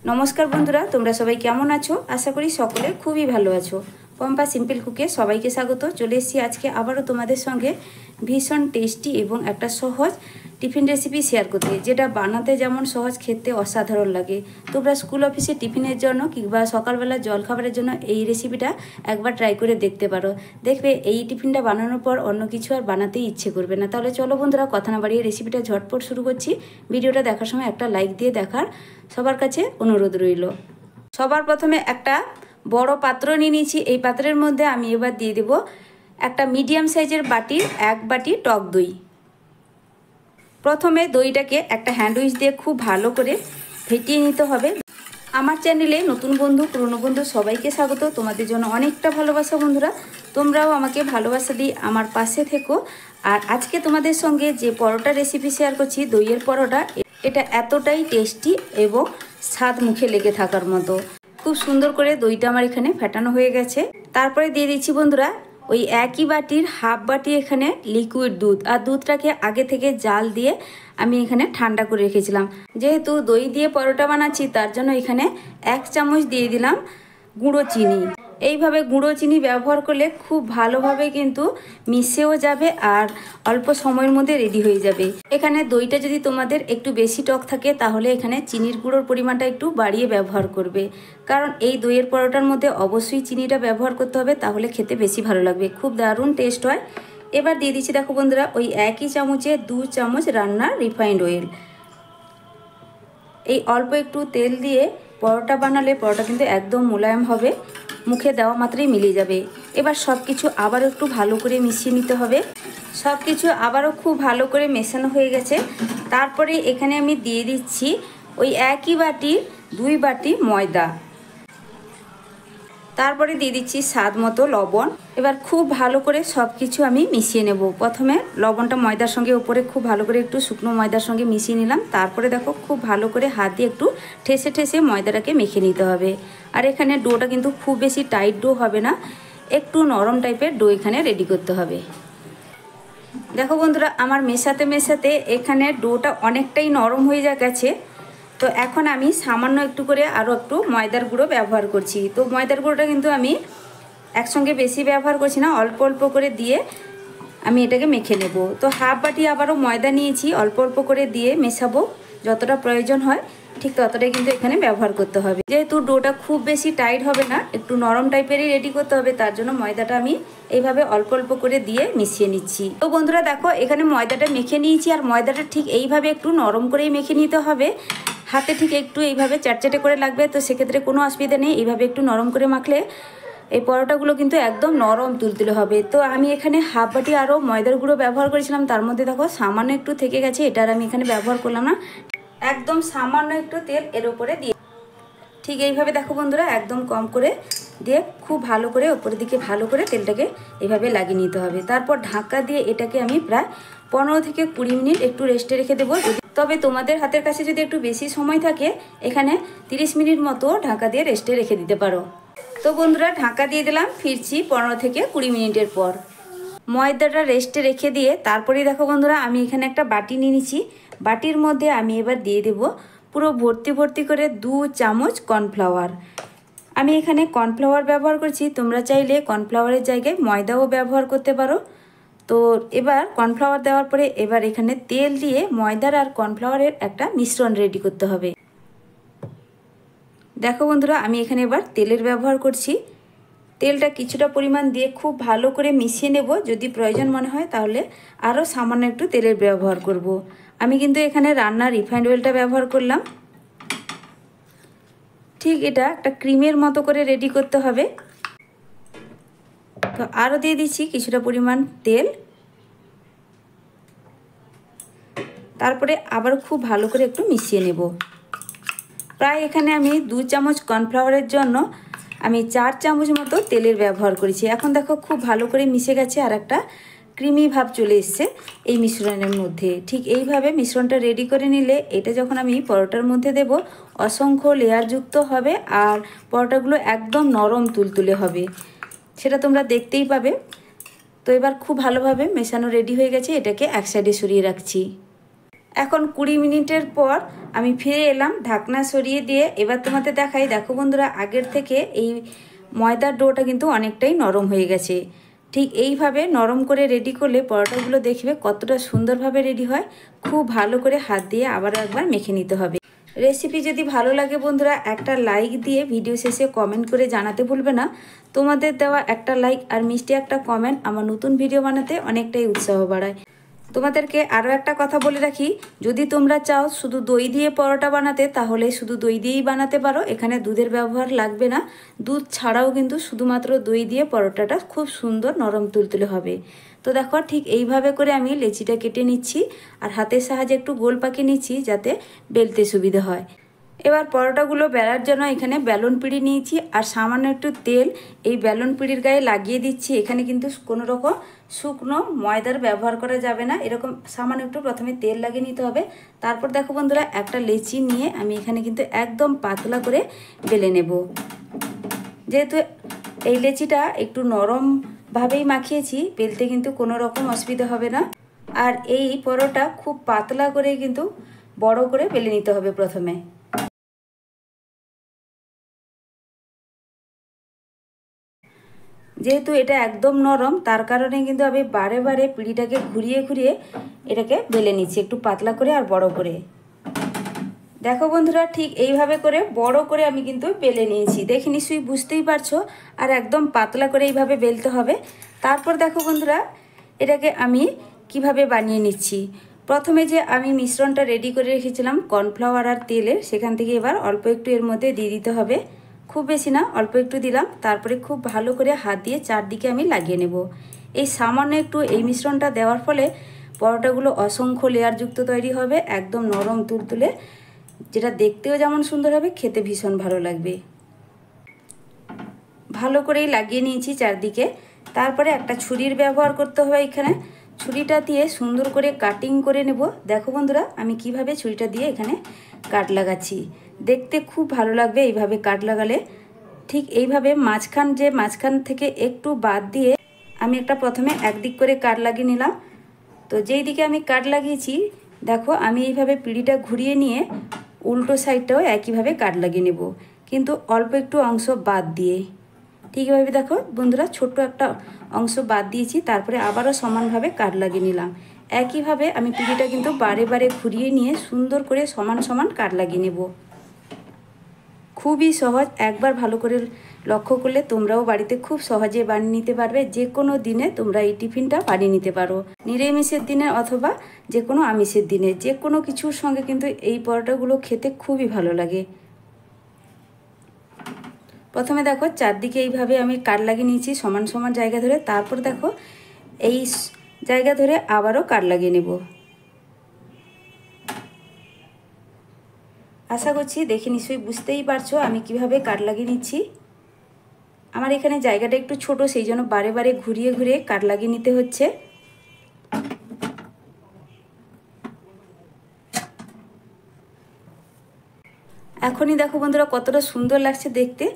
नमस्कार बंधुरा तोमरा सबाई केमन आछो। आशा करी सकले खूबই ভালো আছো। পম্পা সিম্পল কুকে সবাইকে স্বাগত। চলে এসেছি আজকে আবারও তোমাদের সঙ্গে ভীষণ টেস্টি এবং একটা সহজ টিফিন রেসিপি শেয়ার করতে, যেটা বানাতে যেমন সহজ খেতে অসাধারণ লাগে। তোমরা স্কুল অফিসে টিফিনের জন্য কিংবা সকালবেলা জলখাবারের জন্য এই রেসিপিটা একবার ট্রাই করে দেখতে পারো। দেখবে এই টিফিনটা বানানোর পর অন্য কিছু আর বানাতেই ইচ্ছে করবে না। তাহলে চলো বন্ধুরা কথা না বাড়িয়ে রেসিপিটা ঝটপট শুরু করছি। ভিডিওটা দেখার সময় একটা লাইক দিয়ে দেখার সবার কাছে অনুরোধ রইল। সবার প্রথমে একটা বড় পাত্র নিয়ে নিয়েছি। এই পাত্রের মধ্যে আমি এবার দিয়ে দেব একটা মিডিয়াম সাইজের বাটির 1 বাটি টক দই। প্রথমে দইটাকে একটা হ্যান্ড উইচ দিয়ে খুব ভালো করে ফেটিয়ে নিতে হবে। আমার চ্যানেলে নতুন বন্ধু পুরনো বন্ধু সবাইকে স্বাগত। তোমাদের জন্য অনেকটা ভালোবাসা বন্ধুরা, তোমরাও আমাকে ভালোবাসা দিয়ে আমার পাশে থেকো। আর আজকে তোমাদের সঙ্গে যে পরোটা রেসিপি শেয়ার করছি, দইয়ের পরোটা, এটা এতটাই টেস্টি এবং স্বাদ মুখে লেগে থাকার মতো। খুব সুন্দর করে দইটা আমার এখানে ফেটানো হয়ে গেছে। তারপরে দিয়ে দিচ্ছি বন্ধুরা ওই একই বাটির হাফ বাটি এখানে লিকুইড দুধ। আর দুধটাকে আগে থেকে জাল দিয়ে আমি এখানে ঠান্ডা করে রেখেছিলাম। যেহেতু দই দিয়ে পরোটা বানাচ্ছি তার জন্য এখানে 1 চামচ দিয়ে দিলাম গুঁড়ো চিনি। এইভাবে গুঁড়ো চিনি ব্যবহার করলে খুব ভালোভাবে কিন্তু মিশেও যাবে আর অল্প সময়ের মধ্যে রেডি হয়ে যাবে। এখানে দইটা যদি তোমাদের একটু বেশি টক থাকে তাহলে এখানে চিনির গুঁড়োর পরিমাণটা একটু বাড়িয়ে ব্যবহার করবে, কারণ এই দইয়ের পরোটার মধ্যে অবশ্যই চিনিটা ব্যবহার করতে হবে, তাহলে খেতে বেশি ভালো লাগবে, খুব দারুণ টেস্ট হয়। এবার দিয়ে দিচ্ছি দেখো বন্ধুরা ওই একই চামচে 2 চামচ রান্নার রিফাইন্ড অয়েল। এই অল্প একটু তেল দিয়ে পরোটা বানালে পরোটা কিন্তু একদম মোলায়েম হবে, মুখে দেওয়া মাত্রই মিলিয়ে যাবে। এবার সব কিছু আবারও একটু ভালো করে মিশিয়ে নিতে হবে। সব কিছু আবারও খুব ভালো করে মেশানো হয়ে গেছে। তারপরে এখানে আমি দিয়ে দিচ্ছি ওই একই বাটির 2 বাটি ময়দা। তারপরে দিয়ে দিচ্ছি স্বাদ মতো লবণ। এবার খুব ভালো করে সব কিছু আমি মিশিয়ে নেব। প্রথমে লবণটা ময়দার সঙ্গে উপরে খুব ভালো করে একটু শুকনো ময়দার সঙ্গে মিশিয়ে নিলাম। তারপরে দেখো খুব ভালো করে হাত দিয়ে একটু ঠেসে ঠেসে ময়দাটাকে মেখে নিতে হবে। আর এখানে ডোটা কিন্তু খুব বেশি টাইট ডো হবে না, একটু নরম টাইপের ডো এখানে রেডি করতে হবে। দেখো বন্ধুরা আমার মেশাতে মেশাতে এখানে ডোটা অনেকটাই নরম হয়ে গেছে। তো এখন আমি সামান্য একটু করে আরও একটু ময়দার গুঁড়ো ব্যবহার করছি। তো ময়দার গুঁড়োটা কিন্তু আমি একসঙ্গে বেশি ব্যবহার করছি না, অল্প অল্প করে দিয়ে আমি এটাকে মেখে নেব। তো হাফ বাটি আবারও ময়দা নিয়েছি, অল্প অল্প করে দিয়ে মেশাবো, যতটা প্রয়োজন হয় ঠিক ততটাই কিন্তু এখানে ব্যবহার করতে হবে। যেহেতু ডোটা খুব বেশি টাইট হবে না, একটু নরম টাইপেরই রেডি করতে হবে, তার জন্য ময়দাটা আমি এইভাবে অল্প অল্প করে দিয়ে মিশিয়ে নিচ্ছি। তো বন্ধুরা দেখো এখানে ময়দাটা মেখে নিয়েছি, আর ময়দাটা ঠিক এইভাবে একটু নরম করেই মেখে নিতে হবে। হাতে ঠিক একটু এইভাবে চ্যাটচ্যাটে করে লাগবে, তো সেক্ষেত্রে কোনো অসুবিধা নেই। এইভাবে একটু নরম করে মাখলে এই পরোটাগুলো কিন্তু একদম নরম তুলতুলে হবে। তো আমি এখানে হাফ বাটি আরও ময়দার গুঁড়ো ব্যবহার করেছিলাম, তার মধ্যে দেখো সামান্য একটু থেকে গেছে, এটা আর আমি এখানে ব্যবহার করলাম না। একদম সামান্য একটু তেল এর উপরে দিয়ে ঠিক এইভাবে দেখো বন্ধুরা একদম কম করে দিয়ে খুব ভালো করে উপরের দিকে ভালো করে তেলটাকে এইভাবে লাগিয়ে নিতে হবে। তারপর ঢাকা দিয়ে এটাকে আমি প্রায় 15 থেকে 20 মিনিট একটু রেস্টে রেখে দেবো। তবে তোমাদের হাতের কাছে যদি একটু বেশি সময় থাকে এখানে 30 মিনিট মতো ঢাকা দিয়ে রেস্টে রেখে দিতে পারো। তো বন্ধুরা ঢাকা দিয়ে দিলাম, ফিরছি 15 থেকে 20 মিনিটের পর। ময়দাটা রেস্টে রেখে দিয়ে তারপরেই দেখো বন্ধুরা আমি এখানে একটা বাটি নিয়ে নিচ্ছি। বাটির মধ্যে আমি এবার দিয়ে দেব পুরো ভর্তি ভর্তি করে 2 চামচ কর্নফ্লাওয়ার। আমি এখানে কর্নফ্লাওয়ার ব্যবহার করছি, তোমরা চাইলে কর্নফ্লাওয়ারের জায়গায় ময়দাও ব্যবহার করতে পারো। তো এবার কর্নফ্লাওয়ার দেওয়ার পরে এবার এখানে তেল দিয়ে ময়দার আর কর্নফ্লাওয়ারের একটা মিশ্রণ রেডি করতে হবে। দেখো বন্ধুরা আমি এখানে এবার তেলের ব্যবহার করছি। তেলটা কিছুটা পরিমাণ দিয়ে খুব ভালো করে মিশিয়ে নেব, যদি প্রয়োজন মনে হয় তাহলে আরও সামান্য একটু তেলের ব্যবহার করব। আমি কিন্তু এখানে রান্নার রিফাইন্ড অয়েলটা ব্যবহার করলাম। ঠিক এটা একটা ক্রিমের মতো করে রেডি করতে হবে। তো আরও দিয়ে দিচ্ছি কিছুটা পরিমাণ তেল। তারপরে আবার খুব ভালো করে একটু মিশিয়ে নেব। প্রায় এখানে আমি 2 চামচ কর্নফ্লাওয়ারের জন্য আমি 4 চামচ মতো তেলের ব্যবহার করেছি। এখন দেখো খুব ভালো করে মিশে গেছে আর একটা ক্রিমি ভাব চলে এসছে এই মিশ্রণের মধ্যে। ঠিক এইভাবে মিশ্রণটা রেডি করে নিলে এটা যখন আমি পরোটার মধ্যে দেব অসংখ্য লেয়ারযুক্ত হবে আর পরোটাগুলো একদম নরম তুলতুলে হবে, সেটা তোমরা দেখতেই পাবে। তো এবার খুব ভালোভাবে মেশানো রেডি হয়ে গেছে, এটাকে এক সাইডে সরিয়ে রাখছি। এখন 20 মিনিটের পর আমি ফিরে এলাম ঢাকনা সরিয়ে দিয়ে। এবার তোমাদের দেখাই, দেখো বন্ধুরা আগের থেকে এই ময়দার ডোটা কিন্তু অনেকটাই নরম হয়ে গেছে। ঠিক এইভাবে নরম করে রেডি করলে পরোটাগুলো দেখবে কতটা সুন্দরভাবে রেডি হয়। খুব ভালো করে হাত দিয়ে আবারও একবার মেখে নিতে হবে। রেসিপি যদি ভালো লাগে বন্ধুরা একটা লাইক দিয়ে ভিডিও শেষে কমেন্ট করে জানাতে ভুলবে না। তোমাদের দেওয়া একটা লাইক আর মিষ্টি একটা কমেন্ট আমার নতুন ভিডিও বানাতে অনেকটাই উৎসাহ বাড়ায়। তোমাদেরকে আরও একটা কথা বলে রাখি, যদি তোমরা চাও শুধু দই দিয়ে পরোটা বানাতে তাহলে শুধু দই দিয়েই বানাতে পারো। এখানে দুধের ব্যবহার লাগবে না। দুধ ছাড়াও কিন্তু শুধুমাত্র দই দিয়ে পরোটাটা খুব সুন্দর নরম তুলতুলে হবে। তো দেখো ঠিক এইভাবে করে আমি লেচিটা কেটে নিচ্ছি আর হাতের সাহায্যে একটু গোল পাকিয়ে নিচ্ছি যাতে বেলতে সুবিধা হয়। এবার পরোটাগুলো বেলার জন্য এখানে বেলুন পিঁড়ি নিয়েছি আর সামান্য একটু তেল এই বেলুন পিঁড়ির গায়ে লাগিয়ে দিচ্ছি। এখানে কিন্তু কোনো রকম শুকনো ময়দার ব্যবহার করা যাবে না। এরকম সামান্য একটু প্রথমে তেল লাগিয়ে নিতে হবে। তারপর দেখো বন্ধুরা একটা লেচি নিয়ে আমি এখানে কিন্তু একদম পাতলা করে বেলে নেব। যেহেতু এই লেচিটা একটু নরমভাবেই মাখিয়েছি, বেলতে কিন্তু কোনো রকম অসুবিধা হবে না। আর এই পরোটা খুব পাতলা করে কিন্তু বড় করে বেলে নিতে হবে প্রথমে। যেহেতু এটা একদম নরম তার কারণে কিন্তু আমি বারে বারে পিঁড়িটাকে ঘুরিয়ে ঘুরিয়ে এটাকে বেলে নিচ্ছি একটু পাতলা করে আর বড় করে। দেখো বন্ধুরা ঠিক এইভাবে করে বড় করে আমি কিন্তু বেলে নিয়েছি, দেখে নিশ্চয়ই বুঝতেই পারছো। আর একদম পাতলা করে এইভাবে বেলতে হবে। তারপর দেখো বন্ধুরা এটাকে আমি কিভাবে বানিয়ে নিচ্ছি। প্রথমে যে আমি মিশ্রণটা রেডি করে রেখেছিলাম কর্নফ্লাওয়ার আর তেলের, সেখান থেকে এবার অল্প একটু এর মধ্যে দিয়ে দিতে হবে। খুব বেশি না, অল্প একটু দিলাম। তারপরে খুব ভালো করে হাত দিয়ে চারদিকে আমি লাগিয়ে নেব। এই সামান্য একটু এই মিশ্রণটা দেওয়ার ফলে পরোটাগুলো অসংখ্য লেয়ারযুক্ত তৈরি হবে, একদম নরম তুলতুলে, যেটা দেখতেও যেমন সুন্দর হবে খেতে ভীষণ ভালো লাগবে। ভালো করেই লাগিয়ে নিয়েছি চারদিকে। তারপরে একটা ছুরির ব্যবহার করতে হবে। এখানে ছুরিটা দিয়ে সুন্দর করে কাটিং করে নেব। দেখো বন্ধুরা আমি কিভাবে ছুরিটা দিয়ে এখানে কাট লাগাচ্ছি, দেখতে খুব ভালো লাগবে এইভাবে কাট লাগালে। ঠিক এইভাবে মাঝখান থেকে একটু বাদ দিয়ে আমি একটা প্রথমে একদিক করে কাট লাগিয়ে নিলাম। তো যেই দিকে আমি কাট লাগিয়েছি দেখো আমি এইভাবে পিঁড়িটা ঘুরিয়ে নিয়ে উল্টো সাইডটাও একইভাবে কাট লাগিয়ে নেব, কিন্তু অল্প একটু অংশ বাদ দিয়ে। ঠিকভাবে দেখো বন্ধুরা ছোট্ট একটা অংশ বাদ দিয়েছি, তারপরে আবারও সমানভাবে কাট লাগিয়ে নিলাম। একইভাবে আমি পিঁড়িটা কিন্তু বারে বারে ঘুরিয়ে নিয়ে সুন্দর করে সমান সমান কাট লাগিয়ে নেব। খুবই সহজ, একবার ভালো করে লক্ষ্য করলে তোমরাও বাড়িতে খুব সহজে বানিয়ে নিতে পারবে। যে কোনো দিনে তোমরা এই টিফিনটা বানিয়ে নিতে পারো, নিরামিষের দিনে অথবা যে কোনো আমিষের দিনে, যে কোনো কিছুর সঙ্গে কিন্তু এই পরোটাগুলো খেতে খুবই ভালো লাগে। প্রথমে দেখো চারদিকে এইভাবে আমি কাট লাগিয়ে নিয়েছি সমান সমান জায়গা ধরে। তারপর দেখো এই জায়গা ধরে আবারও কাট লাগিয়ে নেব। আশা করছি দেখে নিশ্চয়ই বুঝতেই পারছো আমি কিভাবে কাট লাগিয়ে নিচ্ছি। আমার এখানে জায়গাটা একটু ছোট, সেই জন্য বারে বারে ঘুরিয়ে ঘুরিয়ে কাট লাগিয়ে নিতে হচ্ছে। এখনই দেখো বন্ধুরা কতটা সুন্দর লাগছে দেখতে।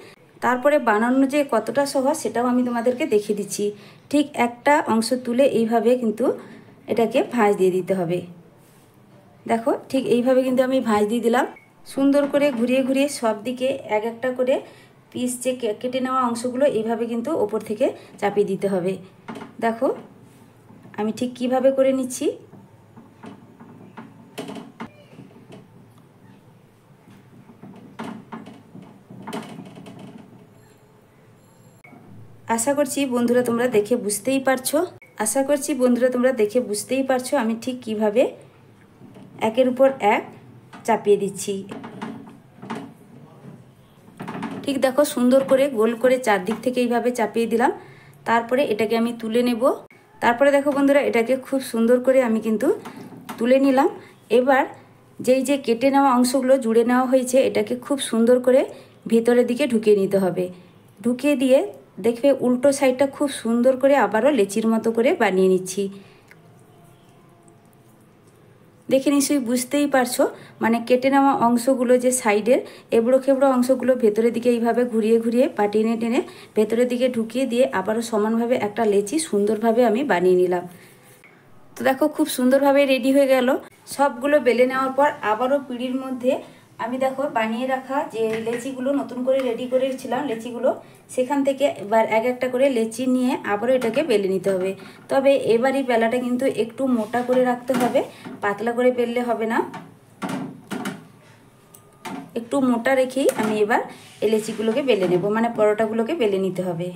তারপরে বানানো যে কতটা সহজ সেটাও আমি তোমাদেরকে দেখিয়ে দিচ্ছি। ঠিক একটা অংশ তুলে এইভাবে কিন্তু এটাকে ভাঁজ দিয়ে দিতে হবে। দেখো ঠিক এইভাবে কিন্তু আমি ভাঁজ দিয়ে দিলাম। সুন্দর করে ঘুরিয়ে ঘুরিয়ে সব দিকে এক একটা করে পিস যে কেটে নেওয়া অংশগুলো এইভাবে কিন্তু ওপর থেকে চাপিয়ে দিতে হবে। দেখো আমি ঠিক কিভাবে করে নিচ্ছি। আশা করছি বন্ধুরা তোমরা দেখে বুঝতেই পারছো আমি ঠিক কিভাবে একের উপর এক চাপিয়ে দিচ্ছি। ঠিক দেখো সুন্দর করে গোল করে চারদিক থেকে এইভাবে চাপিয়ে দিলাম। তারপরে এটাকে আমি তুলে নেব। তারপরে দেখো বন্ধুরা এটাকে খুব সুন্দর করে আমি কিন্তু তুলে নিলাম। এবার যেই যে কেটে নেওয়া অংশগুলো জুড়ে নেওয়া হয়েছে এটাকে খুব সুন্দর করে ভেতরের দিকে ঢুকিয়ে নিতে হবে। ঢুকিয়ে দিয়ে দেখবে উল্টো সাইডটা খুব সুন্দর করে আবারও লেচির মতো করে বানিয়ে নিচ্ছি। দেখে নিশ্চয়ই বুঝতেই পারছো, মানে কেটে নেওয়া অংশগুলো যে সাইডের এবড়ো খেবড়ো অংশগুলো ভেতরের দিকে এইভাবে ঘুরিয়ে ঘুরিয়ে পা টেনে টেনে ভেতরের দিকে ঢুকিয়ে দিয়ে আবারও সমানভাবে একটা লেচি সুন্দরভাবে আমি বানিয়ে নিলাম। তো দেখো খুব সুন্দরভাবে রেডি হয়ে গেল। সবগুলো বেলে নেওয়ার পর আবারও পিঁড়ির মধ্যে আমি দেখো বানিয়ে রাখা যে লেচিগুলো নতুন করে রেডি করেছিলাম লেচিগুলো, সেখান থেকে এবার এক একটা করে লেচি নিয়ে আবারও এটাকে বেলে নিতে হবে। তবে এবারই বেলাটা কিন্তু একটু মোটা করে রাখতে হবে, পাতলা করে বেললে হবে না, একটু মোটা রেখেই আমি এবার এই লেচিগুলোকে বেলে নেব, মানে পরোটাগুলোকে বেলে নিতে হবে।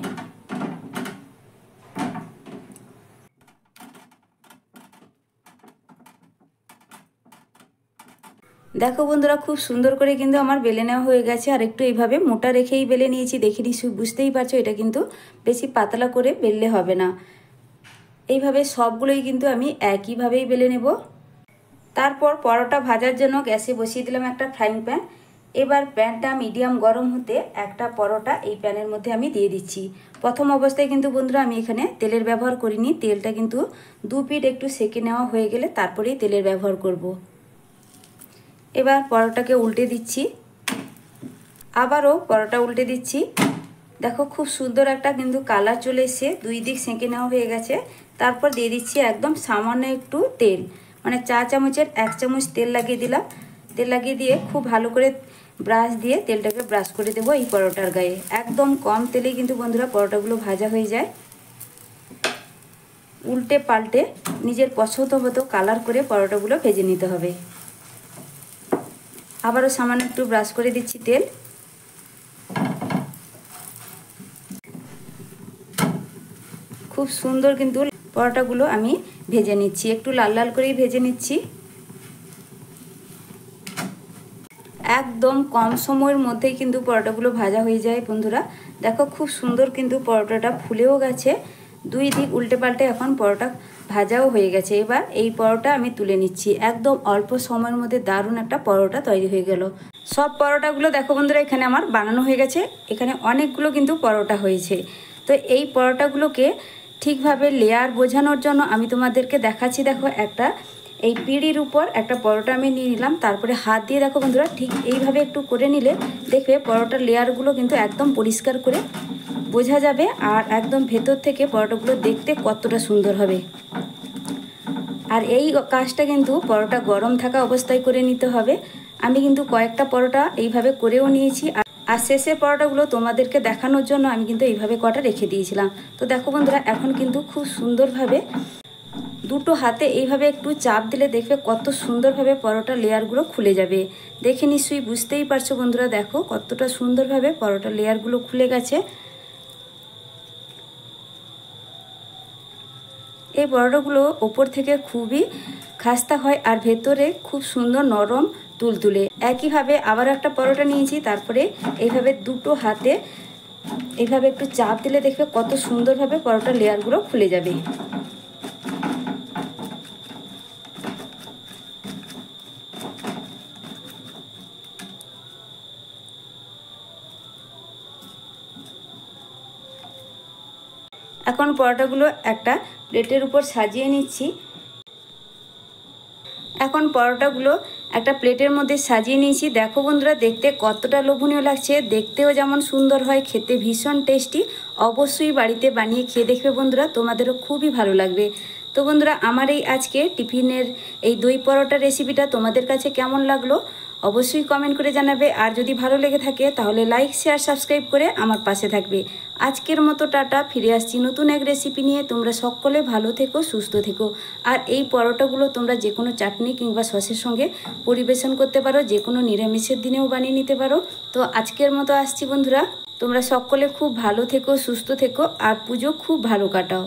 দেখো বন্ধুরা, খুব সুন্দর করে কিন্তু আমার বেলে নেওয়া হয়ে গেছে। আর একটু এইভাবে মোটা রেখেই বেলে নিয়েছি, দেখে নিশ্চয়ই বুঝতেই পারছো এটা কিন্তু বেশি পাতলা করে বেললে হবে না। এইভাবে সবগুলোই কিন্তু আমি একইভাবেই বেলে নেব। তারপর পরোটা ভাজার জন্য গ্যাসে বসিয়ে দিলাম একটা ফ্রাইং প্যান। এবার প্যানটা মিডিয়াম গরম হতে একটা পরোটা এই প্যানের মধ্যে আমি দিয়ে দিচ্ছি। প্রথম অবস্থায় কিন্তু বন্ধুরা আমি এখানে তেলের ব্যবহার করিনি, তেলটা কিন্তু দু পিঠ একটু সেঁকে নেওয়া হয়ে গেলে তারপরেই তেলের ব্যবহার করব। এবার পরোটাকে উল্টে দিচ্ছি, আবারও পরোটা উল্টে দিচ্ছি। দেখো খুব সুন্দর একটা কিন্তু কালার চলে এসছে, দুই দিক সেঁকে নেওয়া হয়ে গেছে। তারপর দিয়ে দিচ্ছি একদম সামান্য একটু তেল, মানে চা চামচের 1 চামচ তেল লাগিয়ে দিলাম। তেল লাগিয়ে দিয়ে খুব ভালো করে ব্রাশ দিয়ে তেলটাকে ব্রাশ করে দেবো এই পরোটার গায়ে। একদম কম তেলেই কিন্তু বন্ধুরা পরোটাগুলো ভাজা হয়ে যায়। উল্টে পাল্টে নিজের পছন্দ মতো কালার করে পরোটাগুলো ভেজে নিতে হবে। আবারও সামান্য একটু ব্রাশ করে দিচ্ছি তেল। খুব সুন্দর কিন্তু পরোটাগুলো আমি ভেজে নিচ্ছি, একটু লাল লাল করেই ভেজে নিচ্ছি। একদম কম সময়ের মধ্যেই কিন্তু পরোটাগুলো ভাজা হয়ে যায় বন্ধুরা। দেখো খুব সুন্দর কিন্তু পরোটাটা ফুলেও গেছে, দুই দিক উল্টে পাল্টে এখন পরোটা ভাজাও হয়ে গেছে। এবার এই পরোটা আমি তুলে নিচ্ছি, একদম অল্প সময়ের মধ্যে দারুণ একটা পরোটা তৈরি হয়ে গেল। সব পরোটাগুলো দেখো বন্ধুরা এখানে আমার বানানো হয়ে গেছে, এখানে অনেকগুলো কিন্তু পরোটা হয়েছে। তো এই পরোটাগুলোকে ঠিকভাবে লেয়ার বোঝানোর জন্য আমি তোমাদেরকে দেখাচ্ছি। দেখো একটা এই পিঁড়ির উপর একটা পরোটা আমি নিয়ে নিলাম, তারপরে হাত দিয়ে দেখো বন্ধুরা ঠিক এইভাবে একটু করে নিলে দেখবে পরোটার লেয়ারগুলো কিন্তু একদম পরিষ্কার করে বোঝা যাবে, আর একদম ভেতর থেকে পরোটাগুলো দেখতে কতটা সুন্দর হবে। আর এই কাজটা কিন্তু পরোটা গরম থাকা অবস্থায় করে নিতে হবে। আমি কিন্তু কয়েকটা পরোটা এইভাবে করেও নিয়েছি, আর শেষের পরোটাগুলো তোমাদেরকে দেখানোর জন্য আমি কিন্তু এইভাবে কটা রেখে দিয়েছিলাম। তো দেখো বন্ধুরা এখন কিন্তু খুব সুন্দরভাবে দুটো হাতে এইভাবে একটু চাপ দিলে দেখবে কত সুন্দরভাবে পরোটা লেয়ারগুলো খুলে যাবে। দেখে নিশ্চয়ই বুঝতেই পারছো বন্ধুরা, দেখো কতটা সুন্দরভাবে পরোটা লেয়ারগুলো খুলে গেছে। এই পরোটাগুলো ওপর থেকে খুবই খাস্তা হয় আর ভেতরে খুব সুন্দর নরম তুলতুলে। একইভাবে আবার একটা পরোটা নিয়েছি, তারপরে এইভাবে দুটো হাতে এইভাবে একটু চাপ দিলে দেখবে কত সুন্দরভাবে পরোটা লেয়ারগুলো খুলে যাবে। এখন পরোটাগুলো একটা প্লেটের উপর সাজিয়ে নিচ্ছি। এখন পরোটাগুলো একটা প্লেটের মধ্যে সাজিয়ে নিয়েছি। দেখো বন্ধুরা দেখতে কতটা লোভনীয় লাগছে, দেখতেও যেমন সুন্দর হয়, খেতে ভীষণ টেস্টি। অবশ্যই বাড়িতে বানিয়ে খেয়ে দেখবে বন্ধুরা, তোমাদেরও খুবই ভালো লাগবে। তো বন্ধুরা আমার এই আজকে টিফিনের এই দই পরোটা রেসিপিটা তোমাদের কাছে কেমন লাগলো অবশ্যই কমেন্ট করে জানাবে। আর যদি ভালো লেগে থাকে তাহলে লাইক শেয়ার সাবস্ক্রাইব করে আমার পাশে থাকবে। আজকের মতো টাটা, ফিরে আসছি নতুন এক রেসিপি নিয়ে। তোমরা সকলে ভালো থেকো, সুস্থ থেকো। আর এই পরোটাগুলো তোমরা যে কোনো চাটনি কিংবা সসের সঙ্গে পরিবেশন করতে পারো, যে কোনো নিরামিষের দিনেও বানিয়ে নিতে পারো। তো আজকের মতো আসছি বন্ধুরা, তোমরা সকলে খুব ভালো থেকো, সুস্থ থেকো আর পুজো খুব ভালো কাটাও।